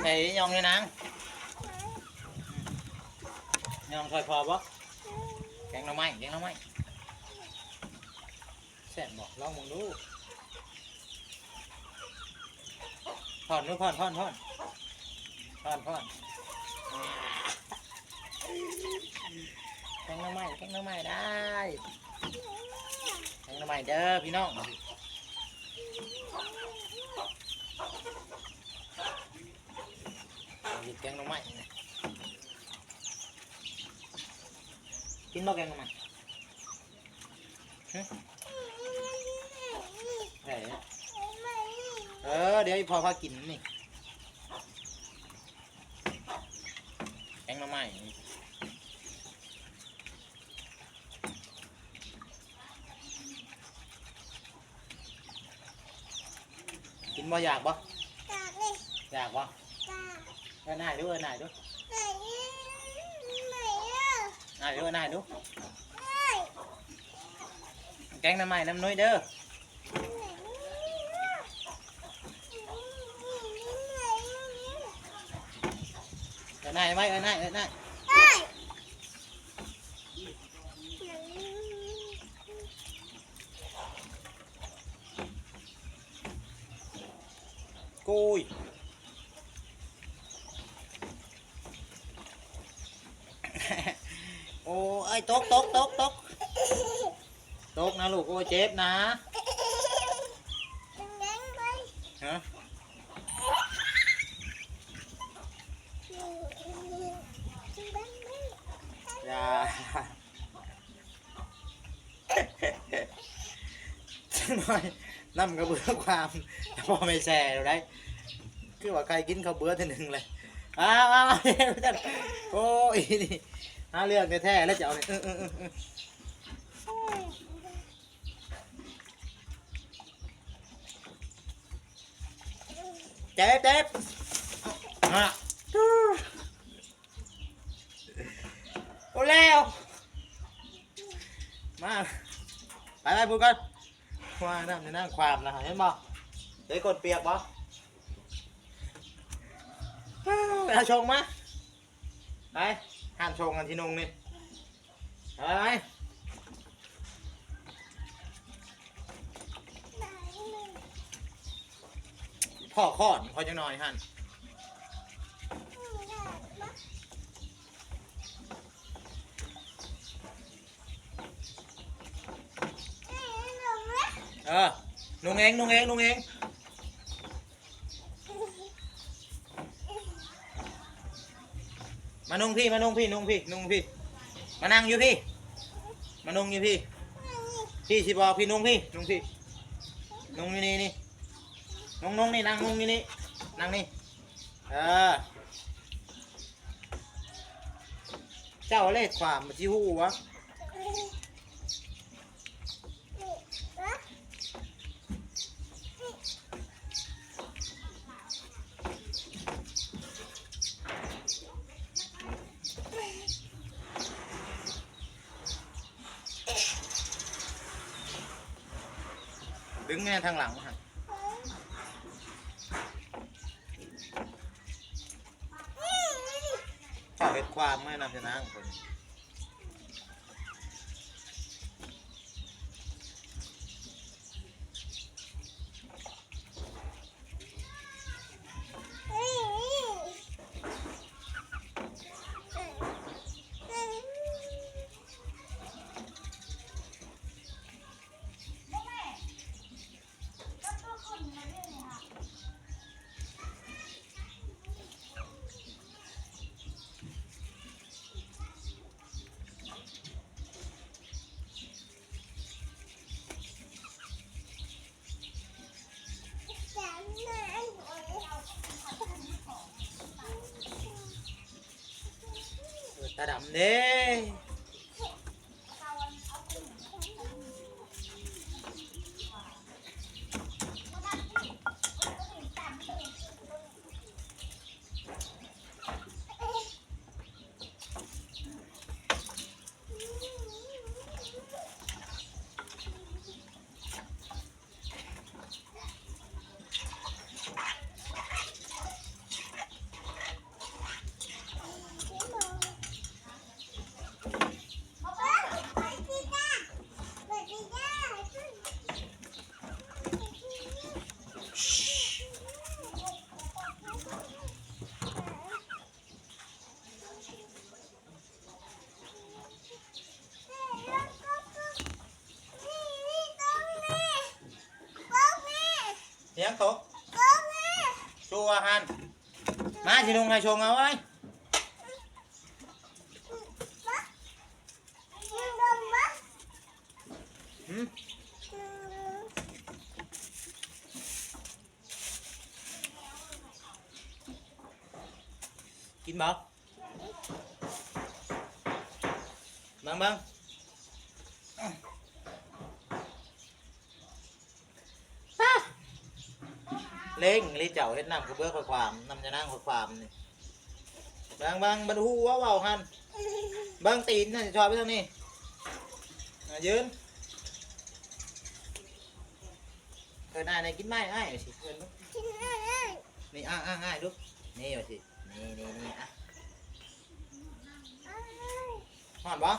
ไหนยองเลยนางยองถอยพอปะแกงหน่อไม้แกงหน่อไม้แซ่บบอกลองมึงดูผ่อนดูผ่อนแกงหน่อไม้ได้แกงหน่อไม้เด้อพี่น้องหยิบแกงหน่อไม้กินบ่แกงหน่อไม้ใช่เดี๋ยวพอพากินนี่แกงหน่อไม้กินบ่อยากบ่อยากบ่นายดูนายดูแกงหน่อไม้น้ำน้อยเด้อนายไหมนายกุยโอ้ยตกนะลูกโอ้เจ็บนะฮะอย่าน้อยน้ำกระเบื้อความพอไม่แช่เราได้คือว่าใครกินข้าวเบื้อทีหนึ่งเลยอ้าวโอ้ยนี่หาเรื่องแท้ๆแล้วจะเอาเนี่ยเจ็บอ่ะโอ้แล้วมาไปพูดกันว่าน้ำในนั่งความนะเห็นบ่ได้กดเปียกบ่เอาชงมาไปห้ามชงกันที่นุ่งนี่ไปพ่อคอดพอจะหน่อยฮันนุ่งเองมานุ่งพี่มานั่งอยู่พี่มานุ่งอยู่พี่สิบอกพี่นุ่งนุ่งอยู่นี่นุ่งนี่นั่งนุ่งอยู่นี่นั่งนี่เจ้าเล่ห์ความมาที่หูวะดึงแม่ทางหลังฮะขอเหตุความไม่นำชนะของคนตาดำเด้ ยังตกชัวร์ฮันมาสินุ่งให้ชงเอาไว้หืมกินบ่บังเล้งลีเจ้าเฮ็ดน้ำกระเบื้องข้อความน้ำจะนั่งข้อความนี่บังบรรทุว่าเบาฮันบังตีนน่าจะชอบไปทางนี้ยืนเธอได้ในกินไม้ไอ้สิเพื่อนลูกนี่อ้ายลูกนี่เอาสินี่อ่ะหอนบ่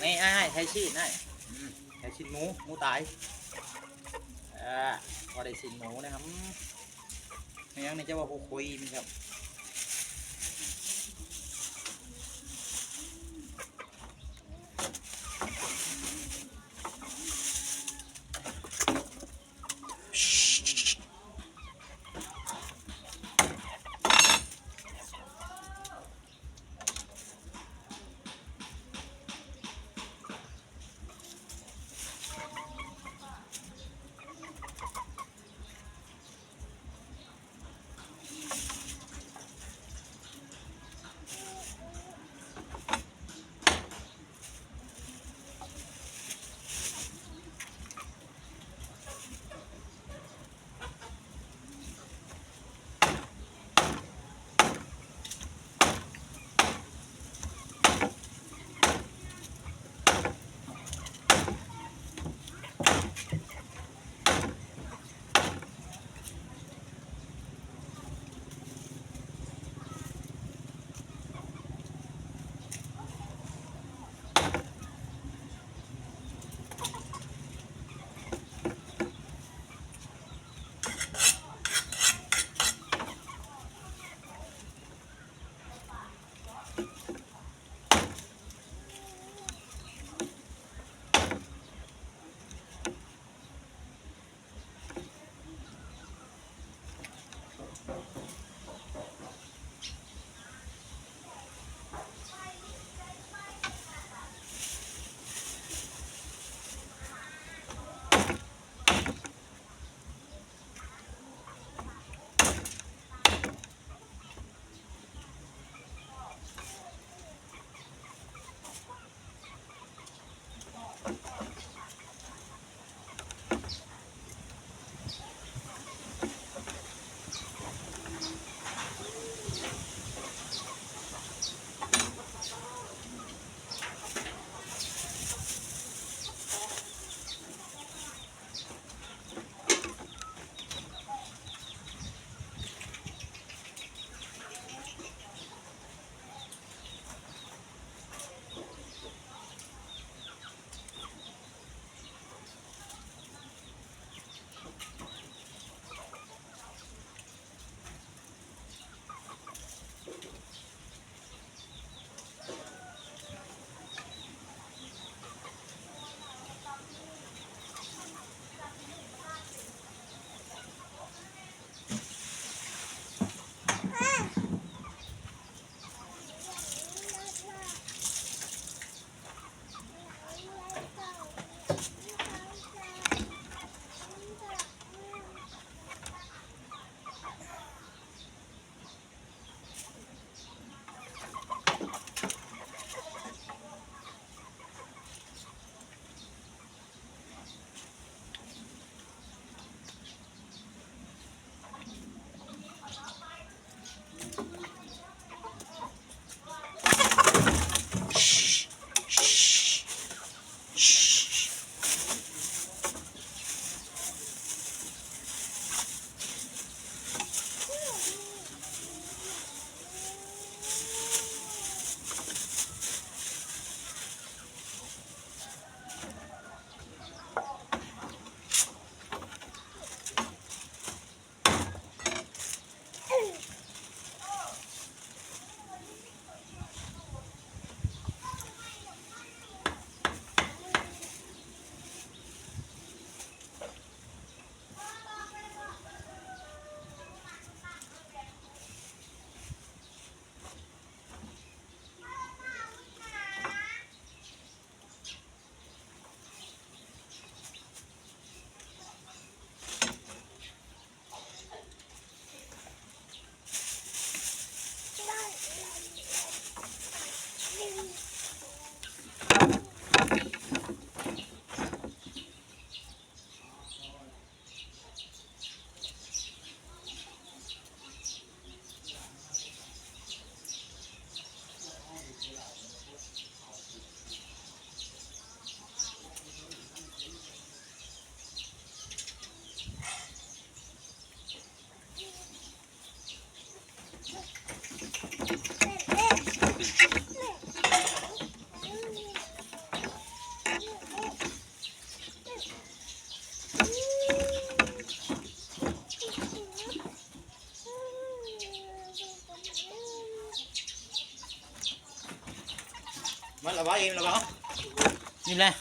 นี่ใช้ชีสได้ใช้ชิ้นหมูตายพอได้ชิ้นหมูนะครับไม่งั้นนี่จะว่าโคคุยมั้ยครับ ยิ้มเลย